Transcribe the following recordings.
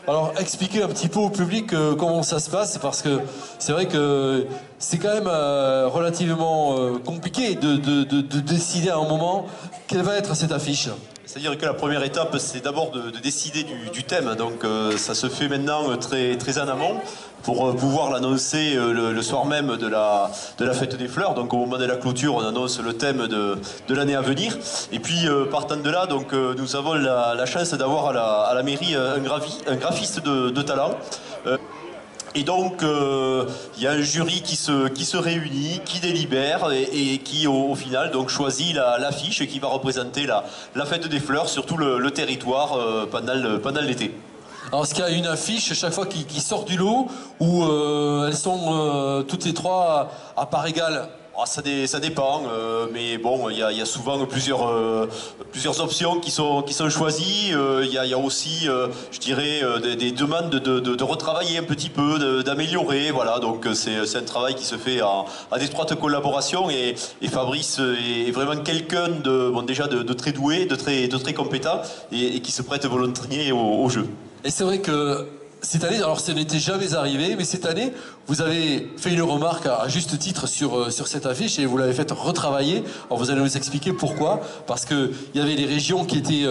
Alors, expliquez un petit peu au public comment ça se passe, parce que c'est vrai que c'est quand même relativement compliqué de décider à un moment quelle va être cette affiche. C'est-à-dire que la première étape, c'est d'abord de décider du thème. Donc ça se fait maintenant très en amont pour pouvoir l'annoncer le soir même de la fête des fleurs. Donc au moment de la clôture, on annonce le thème de l'année à venir. Et puis partant de là, donc, nous avons la chance d'avoir à la mairie un graphiste de talent. Et donc, il y a un jury qui se réunit, qui délibère et qui, au final, donc, choisit l'affiche qui va représenter la fête des fleurs sur tout le territoire pendant l'été. Alors, est-ce qu'il y a une affiche chaque fois qui sort du lot ou elles sont toutes les trois à part égale? Ah, ça dépend, mais bon, il y a souvent plusieurs options qui sont choisies. Il y a aussi, je dirais, des demandes de retravailler un petit peu, d'améliorer. Voilà, donc c'est un travail qui se fait en étroite collaboration et Fabrice est vraiment quelqu'un déjà de très doué, de très compétent et qui se prête volontiers au jeu. Et c'est vrai que cette année, alors ça n'était jamais arrivé, mais cette année, vous avez fait une remarque à juste titre sur cette affiche et vous l'avez fait retravailler. Alors vous allez nous expliquer pourquoi. Parce qu'il y avait les régions qui étaient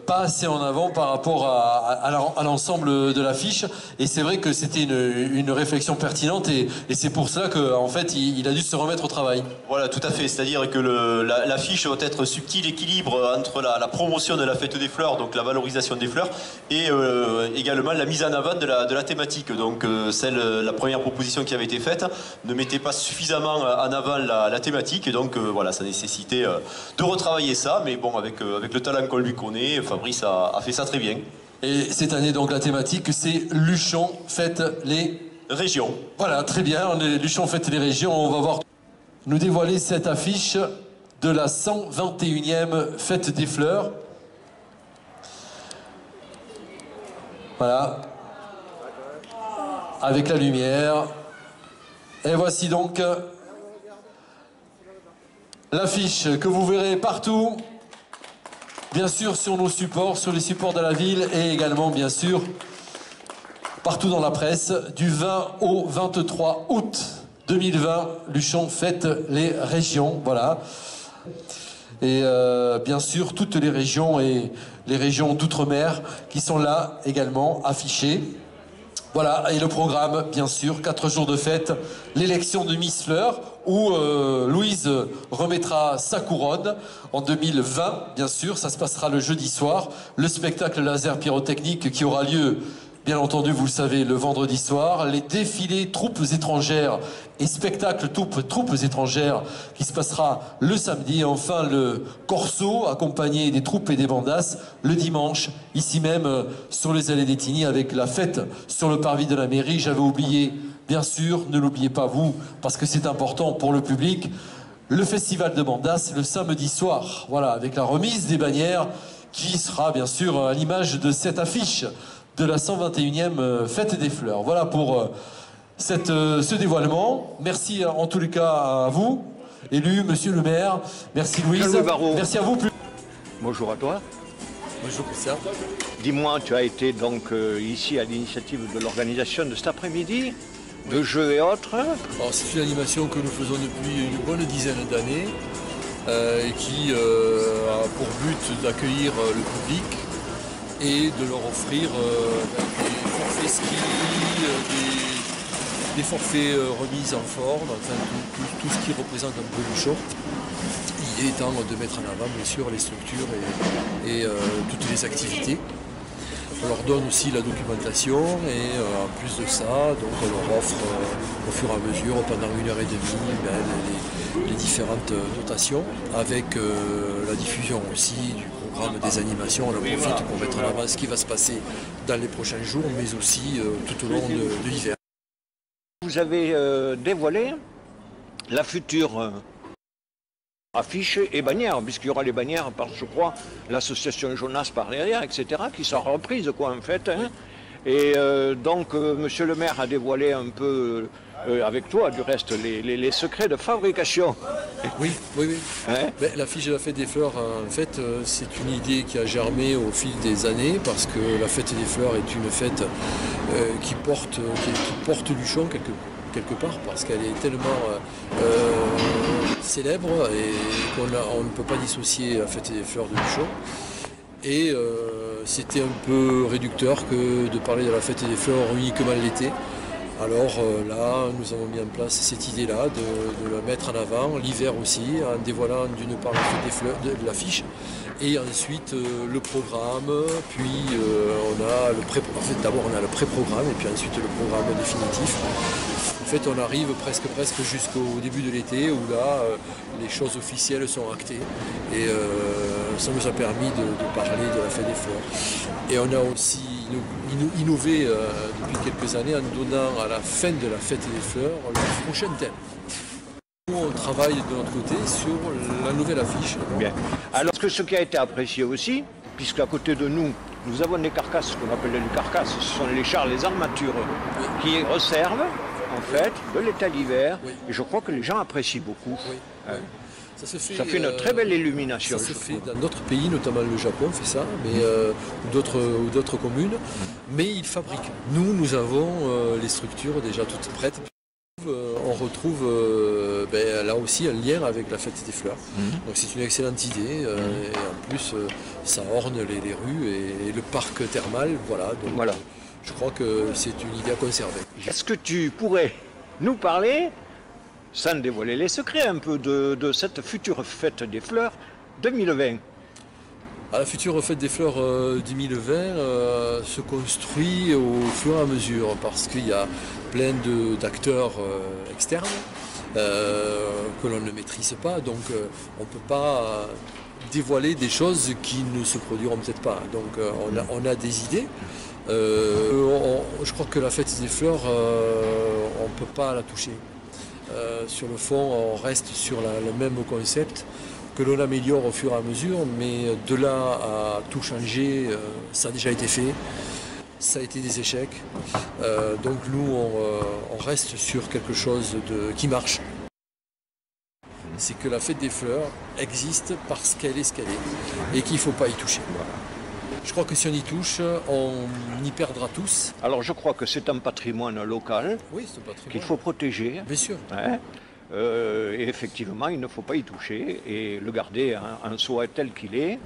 pas assez en avant par rapport à l'ensemble de l'affiche. Et c'est vrai que c'était une réflexion pertinente et c'est pour cela qu'en fait, il a dû se remettre au travail. Voilà, tout à fait. C'est-à-dire que l'affiche doit être subtil équilibre entre la promotion de la fête des fleurs, donc la valorisation des fleurs, et également la mise en avant de la thématique. Donc la première proposition qui avait été faite ne mettait pas suffisamment en avant la thématique et donc voilà, ça nécessitait de retravailler ça, mais bon, avec le talent qu'on lui connaît, Fabrice a fait ça très bien. Et cette année, donc, la thématique, c'est Luchon fête les régions. Voilà, très bien, Luchon fête les régions. On va voir nous dévoiler cette affiche de la 121e fête des fleurs. Voilà. Avec la lumière. Et voici donc l'affiche que vous verrez partout, bien sûr sur nos supports, sur les supports de la ville et également bien sûr partout dans la presse, du 20 au 23 août 2020, Luchon fête les régions, voilà. Et bien sûr toutes les régions et les régions d'outre-mer qui sont là également affichées. Voilà, et le programme, bien sûr, 4 jours de fête, l'élection de Miss Fleur, où Louise remettra sa couronne en 2020, bien sûr, ça se passera le jeudi soir, le spectacle laser pyrotechnique qui aura lieu, bien entendu, vous le savez, le vendredi soir, les défilés troupes étrangères et spectacle troupes étrangères qui se passera le samedi, et enfin le corso accompagné des troupes et des bandasses le dimanche, ici même sur les allées des Tignes avec la fête sur le parvis de la mairie. J'avais oublié, bien sûr, ne l'oubliez pas vous, parce que c'est important pour le public, le festival de bandasses le samedi soir, voilà, avec la remise des bannières qui sera bien sûr à l'image de cette affiche de la 121e fête des fleurs. Voilà pour ce dévoilement. Merci en tous les cas à vous, élu, monsieur le maire. Merci Louise. Merci à vous. Bonjour à toi. Bonjour Christian. Dis-moi, tu as été donc ici à l'initiative de l'organisation de cet après-midi, de jeux et autres. Alors c'est une animation que nous faisons depuis une bonne dizaine d'années et qui a pour but d'accueillir le public et de leur offrir des forfaits ski, des forfaits remises en forme, enfin tout ce qui représente un peu Luchon. L'idée étant de mettre en avant bien sûr les structures et toutes les activités. On leur donne aussi la documentation et en plus de ça, donc on leur offre au fur et à mesure pendant 1h30 les différentes dotations avec la diffusion aussi du programme des animations. On en profite pour mettre en avant ce qui va se passer dans les prochains jours mais aussi tout au long de l'hiver. Vous avez dévoilé la future affiches et bannières, puisqu'il y aura les bannières par, je crois, l'association Jonas par derrière, etc., qui sera reprise, quoi, en fait. Hein. Et donc, monsieur le maire a dévoilé un peu avec toi du reste, les secrets de fabrication. Oui, oui, oui. Hein? Ben, l'affiche de la fête des fleurs, en fait, c'est une idée qui a germé au fil des années parce que la fête des fleurs est une fête qui porte Luchon quelque part parce qu'elle est tellement célèbre et qu'on ne peut pas dissocier la fête des fleurs de Luchon. Et c'était un peu réducteur que de parler de la fête des fleurs uniquement l'été. Alors là, nous avons mis en place cette idée-là de la mettre en avant, l'hiver aussi, en dévoilant d'une part la fête des fleurs, de l'affiche, et ensuite le programme, puis d'abord on a le pré-programme et puis ensuite le programme définitif. En fait, on arrive presque jusqu'au début de l'été où là, les choses officielles sont actées et ça nous a permis de parler de la fête des fleurs. Et on a aussi innové depuis quelques années en donnant à la fin de la fête des fleurs le prochain thème. Nous, on travaille de notre côté sur la nouvelle affiche. Bien. Alors, ce qui a été apprécié aussi, puisqu'à côté de nous, nous avons des carcasses, ce qu'on appelle les carcasses, ce sont les chars, les armatures, qui resservent en fait de l'état d'hiver. Oui. Et je crois que les gens apprécient beaucoup. Oui. Ça fait une très belle illumination. Ça se fait dans d'autres pays, notamment le Japon fait ça, mais d'autres communes. Mais ils fabriquent. Nous avons les structures déjà toutes prêtes. On retrouve là aussi un lien avec la fête des fleurs. Donc c'est une excellente idée. Et en plus, ça orne les rues et le parc thermal. Voilà. Donc, voilà. Je crois que c'est une idée à conserver. Est-ce que tu pourrais nous parler, sans dévoiler les secrets, un peu de cette future fête des fleurs 2020? La future fête des fleurs 2020 se construit au fur et à mesure parce qu'il y a plein d'acteurs externes que l'on ne maîtrise pas. Donc on ne peut pas dévoiler des choses qui ne se produiront peut-être pas. Donc on a des idées. Je crois que la fête des fleurs, on ne peut pas la toucher. Sur le fond, on reste sur le même concept que l'on améliore au fur et à mesure, mais de là à tout changer, ça a déjà été fait. Ça a été des échecs. Donc nous, on reste sur quelque chose qui marche. C'est que la fête des fleurs existe parce qu'elle est ce qu'elle est et qu'il ne faut pas y toucher. Je crois que si on y touche, on y perdra tous. Alors je crois que c'est un patrimoine local qu'il faut protéger. Bien sûr. Hein, et effectivement, il ne faut pas y toucher et le garder en soi tel qu'il est.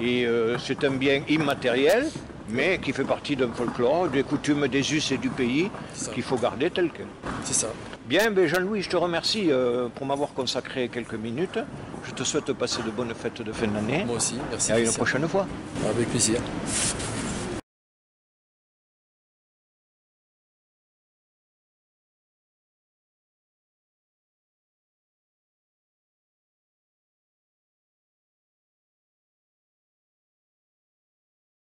Et c'est un bien immatériel, mais qui fait partie d'un folklore, des coutumes, des us et du pays qu'il faut garder tel quel. C'est ça. Bien, Jean-Louis, je te remercie pour m'avoir consacré quelques minutes. Je te souhaite passer de bonnes fêtes de fin d'année. Moi aussi, merci. Et à une prochaine fois. Avec plaisir.